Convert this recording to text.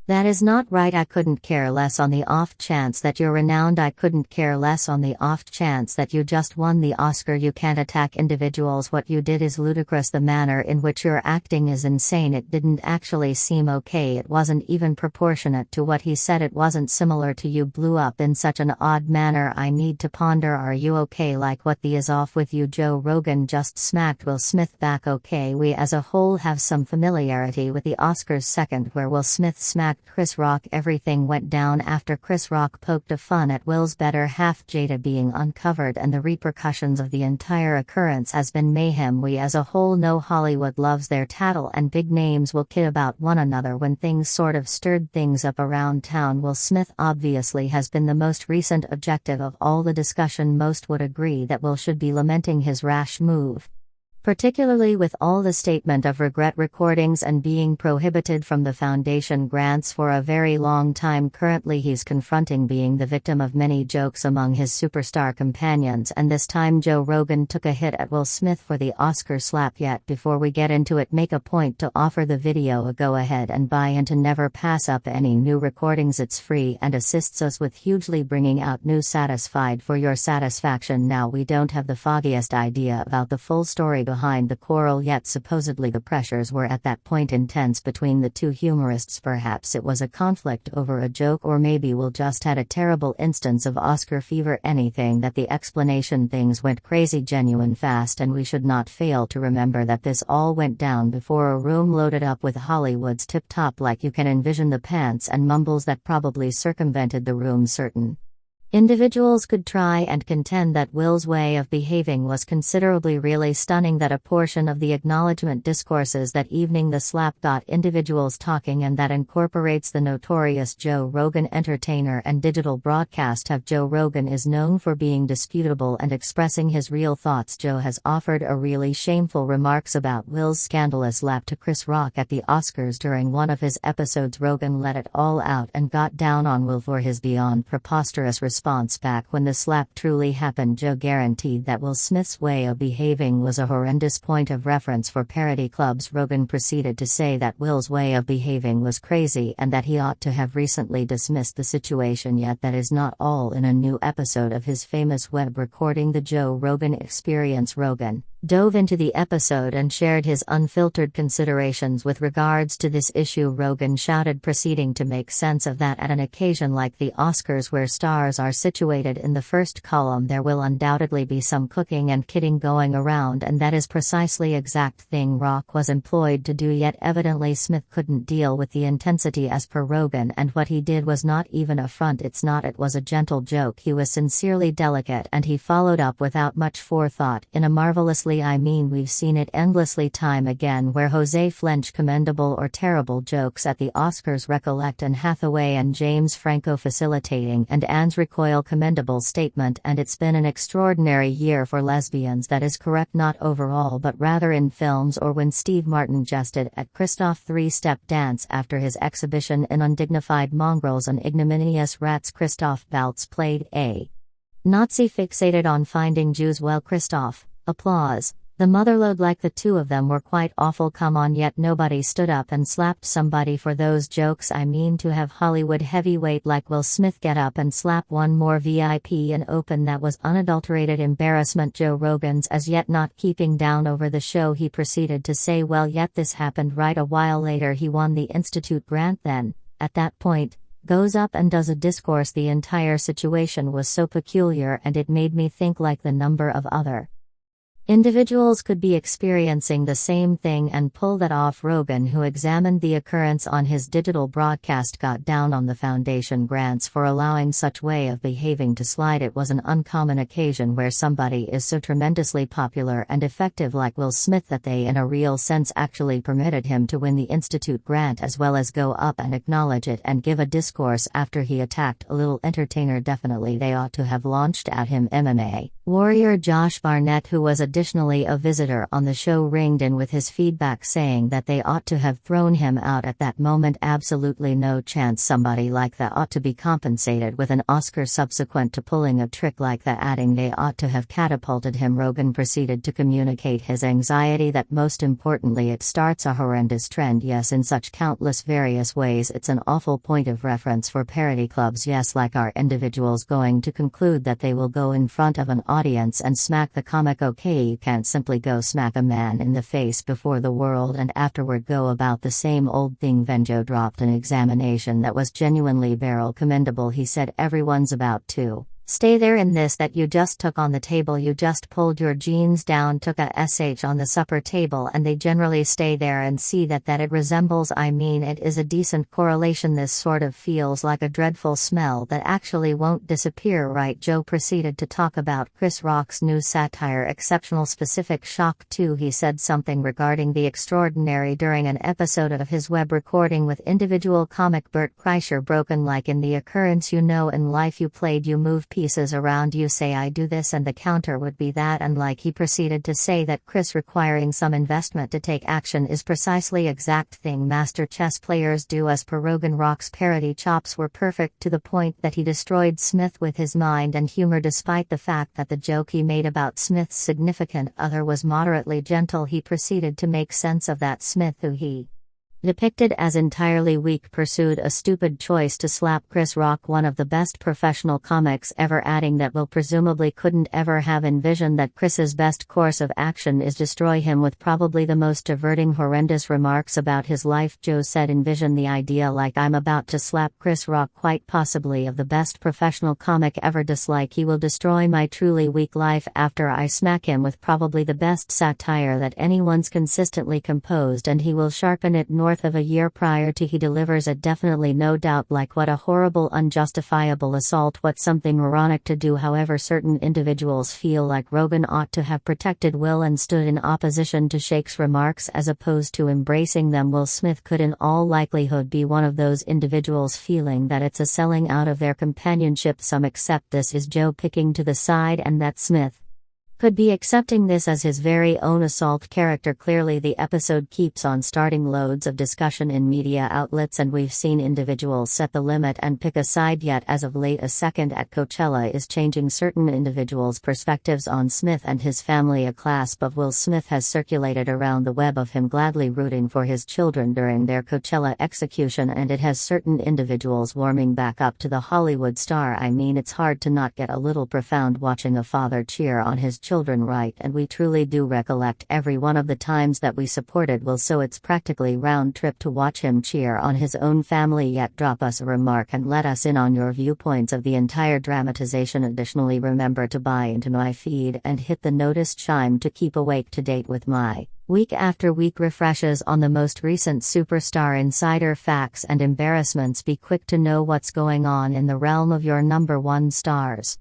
That is not right. I couldn't care less on the off chance that you're renowned. I couldn't care less on the off chance that you just won the Oscar. You can't attack individuals. What you did is ludicrous. The manner in which you're acting is insane. It didn't actually seem okay. It wasn't even proportionate to what he said. It wasn't similar to you. Blew up in such an odd manner. I need to ponder. Are you okay? Like what the is off with you? Joe Rogan just smacked Will Smith back. Okay, we as a whole have some familiarity with the Oscars second where Will Smith smacked Chris Rock. Everything went down after Chris Rock poked a fun at Will's better half, Jada, being uncovered, and the repercussions of the entire occurrence has been mayhem. We as a whole know Hollywood loves their tattle, and big names will kid about one another when things sort of stirred things up around town. Will Smith obviously has been the most recent objective of all the discussion. Most would agree that Will should be lamenting his rash move, particularly with all the statement of regret recordings and being prohibited from the foundation grants for a very long time. Currently he's confronting being the victim of many jokes among his superstar companions, and this time Joe Rogan took a hit at Will Smith for the Oscar slap. Yet before we get into it, make a point to offer the video a go ahead and buy and to never pass up any new recordings. It's free and assists us with hugely bringing out new. Satisfied for your satisfaction. Now we don't have the foggiest idea about the full story behind the quarrel yet. Supposedly the pressures were at that point intense between the two humorists. Perhaps it was a conflict over a joke, or maybe Will just had a terrible instance of Oscar fever. Anything that the explanation, things went crazy genuine fast, and we should not fail to remember that this all went down before a room loaded up with Hollywood's tip-top, like you can envision, the pants and mumbles that probably circumvented the room. Certain individuals could try and contend that Will's way of behaving was considerably really stunning, that a portion of the acknowledgement discourses that evening the slap got individuals talking, and that incorporates the notorious Joe Rogan entertainer and digital broadcast have. Joe Rogan is known for being disputable and expressing his real thoughts. Joe has offered a really shameful remarks about Will's scandalous lap to Chris Rock at the Oscars during one of his episodes. Rogan let it all out and got down on Will for his beyond preposterous response back when the slap truly happened. Joe guaranteed that Will Smith's way of behaving was a horrendous point of reference for parody clubs. Rogan proceeded to say that Will's way of behaving was crazy and that he ought to have recently dismissed the situation. Yet that is not all. In a new episode of his famous web recording, The Joe Rogan Experience, Rogan dove into the episode and shared his unfiltered considerations with regards to this issue. Rogan shouted, proceeding to make sense of that at an occasion like the Oscars, where stars are situated in the first column, there will undoubtedly be some cooking and kidding going around, and that is precisely exact thing Rock was employed to do. Yet evidently Smith couldn't deal with the intensity as per Rogan, and what he did was not even a front. It was a gentle joke. He was sincerely delicate, and he followed up without much forethought in a marvelously, we've seen it endlessly time again, where Jose Flench commendable or terrible jokes at the Oscars. Recollect Anne Hathaway and James Franco facilitating, and Anne's recoil commendable statement. And it's been an extraordinary year for lesbians. That is correct, not overall but rather in films, or when Steve Martin jested at Christoph three-step dance after his exhibition in Undignified Mongrels and Ignominious Rats. Christoph Waltz played a Nazi fixated on finding Jews. Well, Christoph, applause. The motherlode, like the two of them were quite awful. Come on, yet nobody stood up and slapped somebody for those jokes. To have Hollywood heavyweight like Will Smith get up and slap one more VIP in open, that was unadulterated embarrassment. Joe Rogan's as yet not keeping down over the show. He proceeded to say, well, yet this happened right a while later. He won the Institute grant then, at that point, goes up and does a discourse. The entire situation was so peculiar, and it made me think like the number of other individuals could be experiencing the same thing and pull that off. Rogan, who examined the occurrence on his digital broadcast, got down on the foundation grants for allowing such way of behaving to slide. It was an uncommon occasion where somebody is so tremendously popular and effective like Will Smith that they in a real sense actually permitted him to win the Institute grant, as well as go up and acknowledge it and give a discourse after he attacked a little entertainer. Definitely they ought to have launched at him. MMA warrior Josh Barnett, who was a Additionally, a visitor on the show ringed in with his feedback saying that they ought to have thrown him out at that moment. Absolutely no chance. Somebody like that ought to be compensated with an Oscar subsequent to pulling a trick like that, adding they ought to have catapulted him. Rogan proceeded to communicate his anxiety that most importantly it starts a horrendous trend, yes, in such countless various ways. It's an awful point of reference for parody clubs, yes, like are individuals going to conclude that they will go in front of an audience and smack the comic? Okay, you can't simply go smack a man in the face before the world and afterward go about the same old thing. Venjo dropped an examination that was genuinely barrel commendable. He said everyone's about to stay there in this that you just took on the table. You just pulled your jeans down, took a sh on the supper table, and they generally stay there and see that it resembles, I mean, it is a decent correlation. This sort of feels like a dreadful smell that actually won't disappear, right? Joe proceeded to talk about Chris Rock's new satire, Exceptional Specific Shock 2. He said something regarding the extraordinary during an episode of his web recording with individual comic Bert Kreischer. Broken like in the occurrence, you know, in life you played, you move pieces around, you say I do this and the counter would be that, and like. He proceeded to say that Chris requiring some investment to take action is precisely exact thing master chess players do. As per Rogan, Rock's parody chops were perfect to the point that he destroyed Smith with his mind and humor, despite the fact that the joke he made about Smith's significant other was moderately gentle. He proceeded to make sense of that Smith, who he depicted as entirely weak, pursued a stupid choice to slap Chris Rock, one of the best professional comics ever, adding that Will presumably couldn't ever have envisioned that Chris's best course of action is destroy him with probably the most diverting, horrendous remarks about his life. Joe said, envision the idea like I'm about to slap Chris Rock, quite possibly of the best professional comic ever, dislike he will destroy my truly weak life after I smack him with probably the best satire that anyone's consistently composed, and he will sharpen it north of a year prior to he delivers it, definitely, no doubt. Like, what a horrible, unjustifiable assault, what something moronic to do. However, certain individuals feel like Rogan ought to have protected Will and stood in opposition to Shake's remarks as opposed to embracing them. Will Smith could in all likelihood be one of those individuals feeling that it's a selling out of their companionship. Some accept this is Joe picking to the side, and that Smith could be accepting this as his very own assault character. Clearly, the episode keeps on starting loads of discussion in media outlets, and we've seen individuals set the limit and pick a side. Yet as of late, a second at Coachella is changing certain individuals' perspectives on Smith and his family. A clasp of Will Smith has circulated around the web of him gladly rooting for his children during their Coachella execution, and it has certain individuals warming back up to the Hollywood star. I mean, it's hard to not get a little profound watching a father cheer on his children, right? And we truly do recollect every one of the times that we supported Will, so it's practically round trip to watch him cheer on his own family. Yet drop us a remark and let us in on your viewpoints of the entire dramatization. Additionally, remember to buy into my feed and hit the notice chime to keep awake to date with my week after week refreshes on the most recent superstar insider facts and embarrassments. Be quick to know what's going on in the realm of your number one stars.